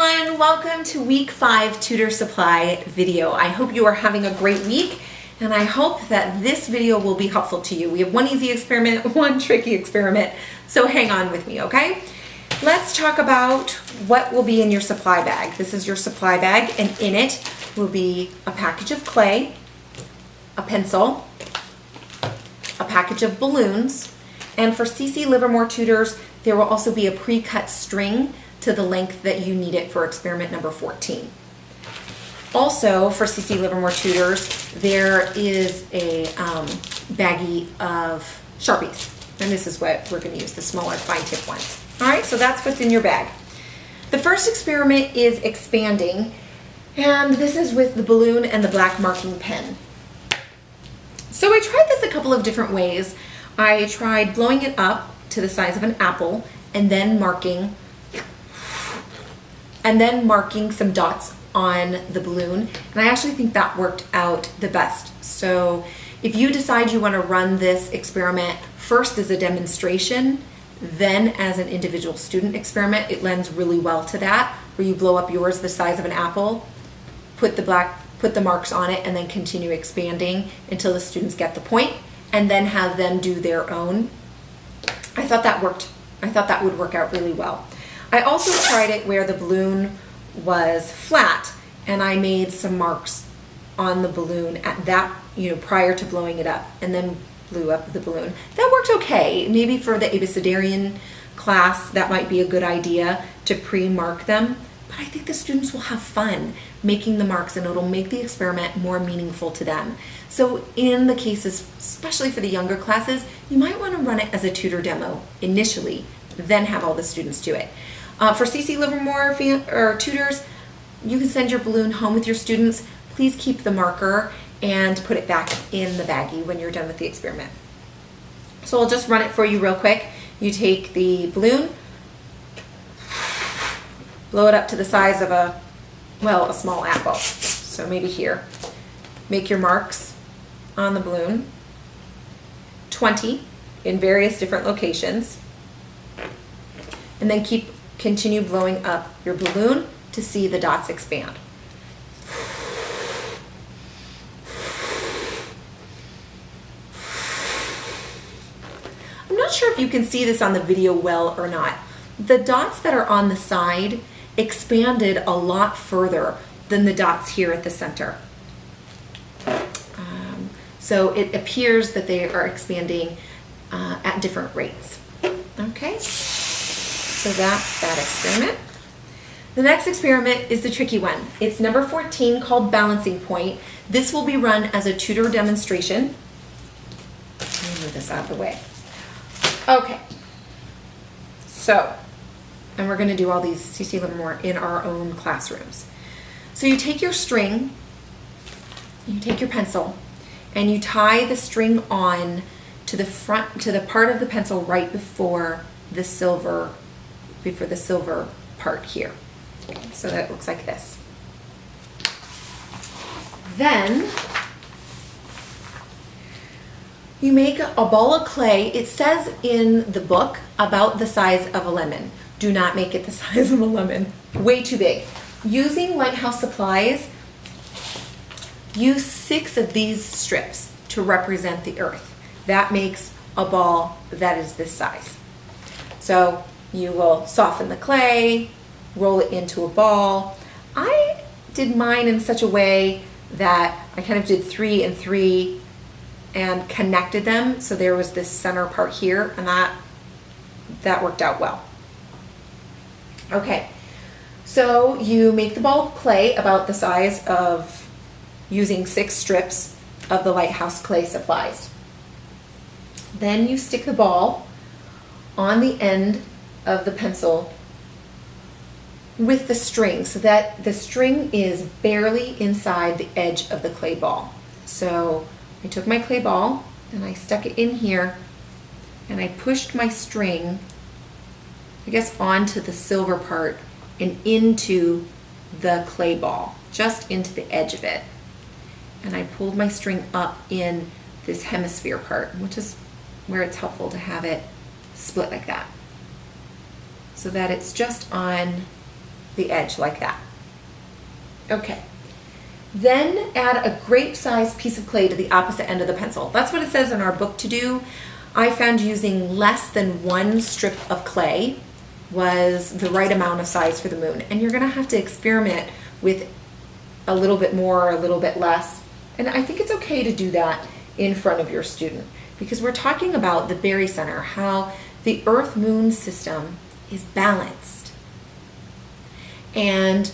everyone, welcome to week 5 tutor supply video. I hope you are having a great week and I hope that this video will be helpful to you. We have one easy experiment, one tricky experiment, so hang on with me, okay? Let's talk about what will be in your supply bag. This is your supply bag and in it will be a package of clay, a pencil, a package of balloons, and for CC Livermore tutors, there will also be a pre-cut string to the length that you need it for experiment number 14. Also, for CC Livermore tutors, there is a baggie of Sharpies, and this is what we're going to use, the smaller fine tip ones. All right, so that's what's in your bag. The first experiment is expanding, and this is with the balloon and the black marking pen. So I tried this a couple of different ways. I tried blowing it up to the size of an apple and then marking some dots on the balloon, and I actually think that worked out the best. So if you decide you want to run this experiment first as a demonstration, then as an individual student experiment, it lends really well to that, where you blow up yours the size of an apple, put the marks on it, and then continue expanding until the students get the point, and then have them do their own. I thought that worked. I thought that would work out really well. I also tried it where the balloon was flat and I made some marks on the balloon at that, prior to blowing it up, and then blew up the balloon. That worked okay. Maybe for the abecedarian class, that might be a good idea to pre-mark them, but I think the students will have fun making the marks and it'll make the experiment more meaningful to them. So in the cases, especially for the younger classes, you might want to run it as a tutor demo initially, then have all the students do it. For CC Livermore tutors, you can send your balloon home with your students. Please keep the marker and put it back in the baggie when you're done with the experiment. So I'll just run it for you real quick. You take the balloon, blow it up to the size of a small apple. So maybe here. Make your marks on the balloon, 20 in various different locations, and then continue blowing up your balloon to see the dots expand. I'm not sure if you can see this on the video well or not. The dots that are on the side expanded a lot further than the dots here at the center. So it appears that they are expanding at different rates. Okay, so that's that experiment. The next experiment is the tricky one. It's number 14, called Balancing Point. This will be run as a tutor demonstration. Let me move this out of the way. Okay, so, and we're going to do all these CC Livermore in our own classrooms. So you take your string, you take your pencil, and you tie the string on to the front, to the part of the pencil right before the silver part here. So that looks like this. Then you make a ball of clay. It says in the book about the size of a lemon. Do not make it the size of a lemon. Way too big. Using Lighthouse supplies, use 6 of these strips to represent the earth. That makes a ball that is this size. So you will soften the clay, roll it into a ball. I did mine in such a way that I kind of did 3 and 3 and connected them, so there was this center part here, and that worked out well. Okay, so you make the ball of clay about the size of, using 6 strips of the Lighthouse clay supplies. Then you stick the ball on the end of the pencil with the string so that the string is barely inside the edge of the clay ball. So I took my clay ball and I stuck it in here and I pushed my string, I guess, onto the silver part and into the clay ball, just into the edge of it. And I pulled my string up in this hemisphere part, which is where it's helpful to have it split like that, so that it's just on the edge like that. Okay. Then add a grape-sized piece of clay to the opposite end of the pencil. That's what it says in our book to do. I found using less than 1 strip of clay was the right amount of size for the moon. And you're gonna have to experiment with a little bit more, a little bit less. And I think it's okay to do that in front of your student, because we're talking about the barycenter, how the Earth-Moon system is balanced. And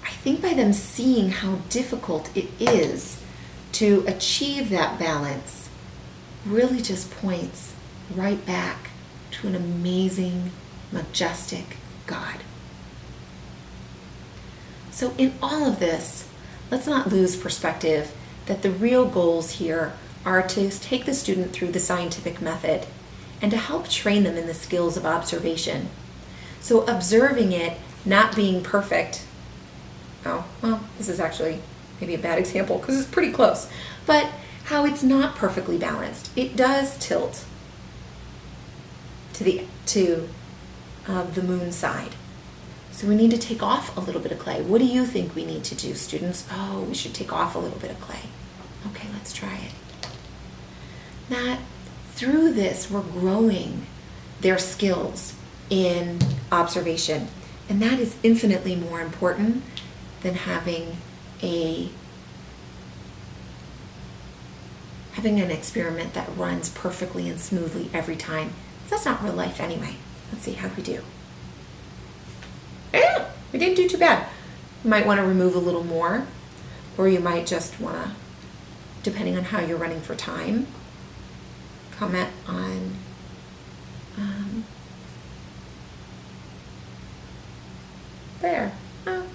I think by them seeing how difficult it is to achieve that balance really just points right back to an amazing, majestic God. So in all of this, let's not lose perspective that the real goals here are to take the student through the scientific method and to help train them in the skills of observation. So observing it not being perfect, oh, well, this is actually maybe a bad example because it's pretty close, but how it's not perfectly balanced. It does tilt to the moon side. So we need to take off a little bit of clay. What do you think we need to do, students? Oh, we should take off a little bit of clay. Okay, let's try it. That through this, we're growing their skills in observation. And that is infinitely more important than having an experiment that runs perfectly and smoothly every time. That's not real life anyway. Let's see how we do. Yeah, we didn't do too bad. You might want to remove a little more, or you might just want to, depending on how you're running for time, comment on there.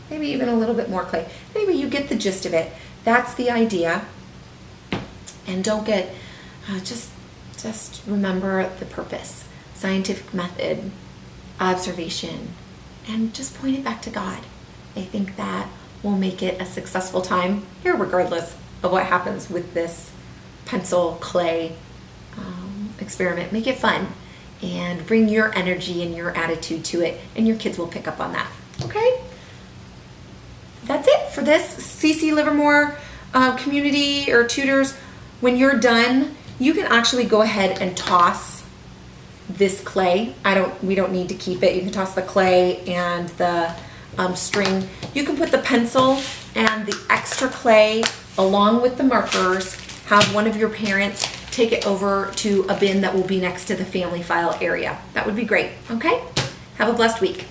Maybe even a little bit more clay. Anyway, you get the gist of it. That's the idea. And don't get, just remember the purpose. Scientific method, observation, and just point it back to God. I think that will make it a successful time here, regardless of what happens with this pencil clay experiment. Make it fun and bring your energy and your attitude to it, and your kids will pick up on that. Okay? That's it for this CC Livermore community or tutors. When you're done, you can actually go ahead and toss this clay. We don't need to keep it. You can toss the clay and the string. You can put the pencil and the extra clay along with the markers. Have one of your parents take it over to a bin that will be next to the family file area. That would be great. Okay? Have a blessed week.